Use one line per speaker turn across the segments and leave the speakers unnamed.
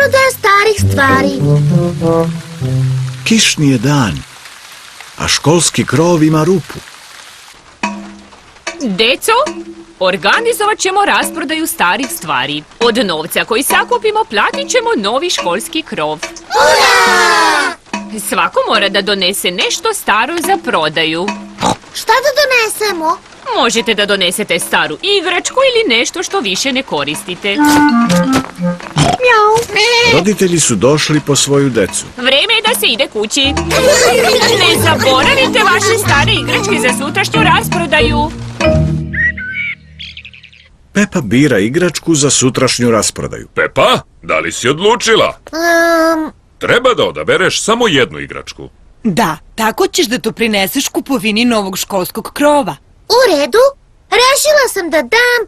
rasprodaja starih stvari.
Kišni je dan, a školski krov ima rupu.
Deco, organizovat ćemo rasprodaju starih stvari. Od novca koji sakupimo platit ćemo novi školski krov. Svako mora da donese nešto staro za prodaju.
Šta da donesemo?
Možete da donesete staru igračku ili nešto što više ne koristite.
Roditelji su došli po svoju decu.
Vreme je da se ide kući. Ne zaboravite vaše stare igračke za sutrašnju rasprodaju.
Pepa bira igračku za sutrašnju rasprodaju.
Pepa, da li si odlučila? Treba da odabereš samo jednu igračku.
Da, tako ćeš da to prineseš kupovini novog školskog krova.
U redu, rešila sam da dam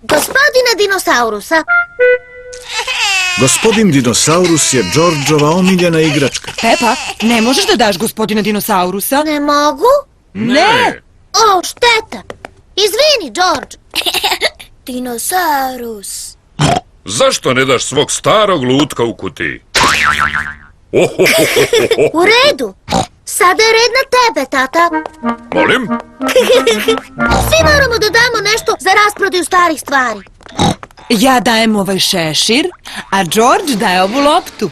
gospodina dinosaurusa.
Gospodin dinosaurus je Đorđova omiljena igračka.
Pepa, ne možeš da daš gospodina dinosaurusa?
Ne mogu?
Ne!
O, šteta. Izvini, Đorđ. Dinosaurus.
Zašto ne daš svog starog lutka u kutiji?
U redu. Sada je red na tebe, tata.
Molim?
Svi moramo da damo nešto za rasprodaju starih stvari.
Ja dajem ovaj šešir, a George daje ovu loptu.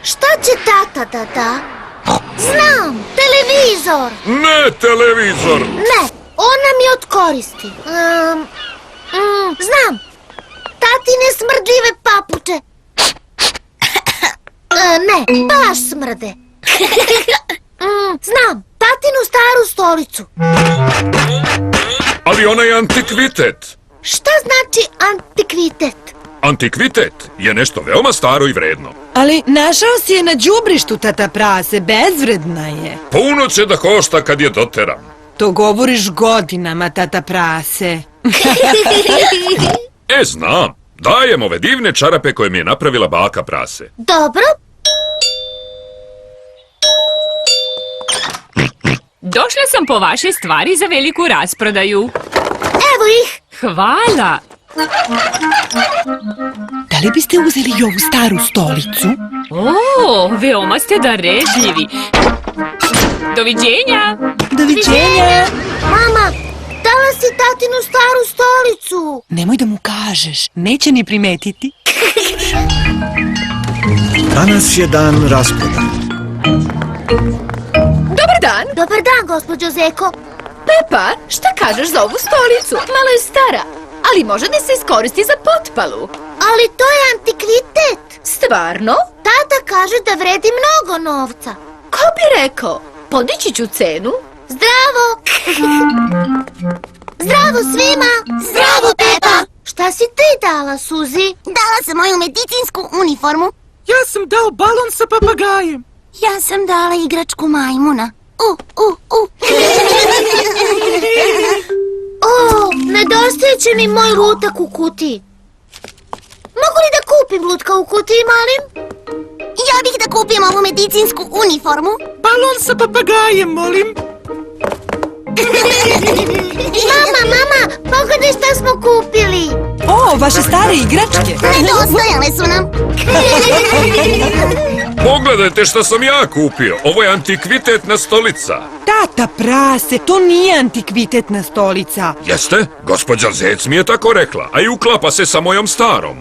Šta će tata da da? Znam, televizor.
Ne televizor!
Ne, on nam je od koristi. Znam, tatine smrdljive papuče. Ne, baš smrde. Znam, tatinu staru stolicu.
Ali ona je antikvitet.
Šta znači antikvitet?
Antikvitet je nešto veoma staro i vredno.
Ali našao si je na đubrištu, tata prase, bezvredna je.
Puno će da košta kad je doteram.
To govoriš godinama, tata prase.
Znam. Dajem ove divne čarape koje mi je napravila baka prase.
Dobro.
Došla sam po vaše stvari za veliku rasprodaju.
Evo ih.
Hvala.
Da li biste uzeli i ovu staru stolicu?
O, veoma ste darežljivi. Doviđenja.
Doviđenja.
Mama, dala si tatinu staru stolicu.
Nemoj da mu kažeš, neće ni primetiti.
Danas je dan rasprodaje.
Dobar dan!
Dobar dan, gospođo Zeko.
Pepa, šta kažeš za ovu stolicu? Malo je stara, ali može da se iskoristi za potpalu.
Ali to je antikvitet.
Stvarno?
Tata kaže da vredi mnogo novca.
Ko bi rekao? Podići ću cenu.
Zdravo! Zdravo svima! Zdravo, Pepa! Šta si ti dala, Suzi?
Dala sam moju medicinsku uniformu.
Ja sam dao balon sa papagajem.
Ja sam dala igračku majmuna.
O, nedostaje će mi moj lutak u kutiji. Mogu li da kupim lutka u kutiji, molim?
Ja bih da kupim ovu medicinsku uniformu.
Balon sa papagajem, molim.
Mama, pogledaj šta smo kupili.
O, vaše stare igračke.
Nedostajale su nam.
Pogledajte šta sam ja kupio. Ovo je antikvitetna stolica.
Tata prase, to nije antikvitetna stolica.
Jeste? Gospođa Zec mi je tako rekla, a i uklapa se sa mojom starom.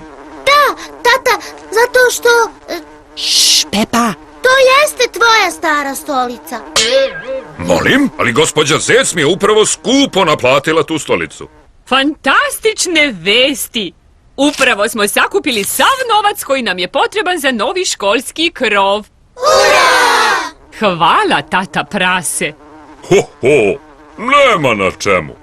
Da, tata, zato što...
Šš, Pepa.
To jeste tvoja stara stolica.
Molim? Ali gospođa Zec mi je upravo skupo naplatila tu stolicu.
Fantastične vesti. Upravo smo sakupili sav novac koji nam je potreban za novi školski krov.
Ura!
Hvala, tata prase.
Nema na čemu.